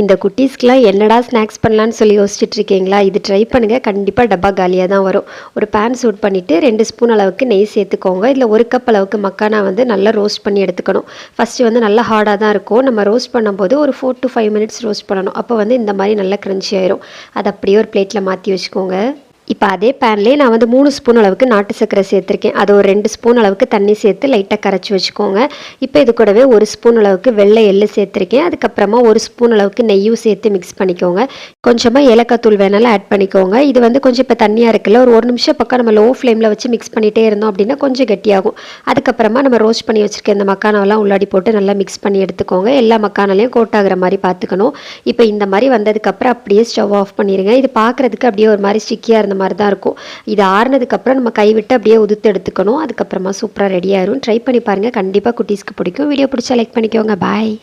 இந்த குட்டீஸ்க்குலாம் என்னடா ஸ்நாக்ஸ் பண்ணலான்னு சொல்லி யோசிச்சுட்டு இருக்கீங்களா? இது ட்ரை பண்ணுங்கள், கண்டிப்பாக டப்பா காலியாக தான் வரும். ஒரு பேன் சூட் பண்ணிவிட்டு 2 ஸ்பூன் அளவுக்கு நெய் சேர்த்துக்கோங்க. இதில் 1 கப் அளவுக்கு மக்கானா வந்து நல்லா ரோஸ்ட் பண்ணி எடுத்துக்கணும். ஃபஸ்ட்டு வந்து நல்லா ஹார்டாக தான் இருக்கும். நம்ம ரோஸ்ட் பண்ணும்போது ஒரு 4 to 5 மினிட்ஸ் ரோஸ்ட் பண்ணணும். அப்போ வந்து இந்த மாதிரி நல்லா க்ரன்ச்சி ஆயிரும். அதை அப்படியே ஒரு பிளேட்டில் மாற்றி வச்சுக்கோங்க. இப்போ அதே பேன்லேயே நான் வந்து 3 ஸ்பூன் அளவுக்கு நாட்டு சர்க்கரை சேர்த்துருக்கேன். அது ஒரு 2 ஸ்பூன் அளவுக்கு தண்ணி சேர்த்து லைட்டாக கரைச்சி வச்சுக்கோங்க. இப்போ இது கூடவே 1 ஸ்பூன் அளவுக்கு வெள்ளை எள்ளு சேர்த்துருக்கேன். அதுக்கப்புறமா 1 ஸ்பூன் அளவுக்கு நெய்யும் சேர்த்து மிக்ஸ் பண்ணிக்கோங்க. கொஞ்சமாக ஏலக்காய் தூள் வேணாலும் ஆட் பண்ணிக்கோங்க. இது வந்து கொஞ்சம் இப்போ தண்ணியாக இருக்குல்ல, ஒரு நிமிஷம் பக்கம் நம்ம லோ ஃப்ளேமில் வச்சு மிக்ஸ் பண்ணிகிட்டே இருந்தோம் அப்படின்னா கொஞ்சம் கெட்டியாகும். அதுக்கப்புறமா நம்ம ரோஸ்ட் பண்ணி வச்சுருக்க இந்த மக்கானாவெல்லாம் உள்ளாடி போட்டு நல்லா மிக்ஸ் பண்ணி எடுத்துக்கோங்க. எல்லா மக்கானாலையும் கோட் ஆகிற மாதிரி பார்த்துக்கணும். இப்போ இந்த மாதிரி வந்ததுக்கப்புறம் அப்படியே ஸ்டவ் ஆஃப் பண்ணிடுங்க. இது பார்க்குறதுக்கு அப்படியே ஒரு மாதிரி ஸ்டிக்கியாக இருந்த மாதிரி தான் இருக்கும். இது ஆறுனதுக்கப்புறம் நம்ம கைவிட்டு அப்படியே உதுத்து எடுத்துக்கணும். அதுக்கப்புறமா சூப்பராக ரெடி ஆயிரும். ட்ரை பண்ணி பாருங்கள், கண்டிப்பாக குட்டீஸ்க்கு பிடிக்கும். வீடியோ பிடிச்சா லைக் பண்ணிக்கோங்க. பாய்.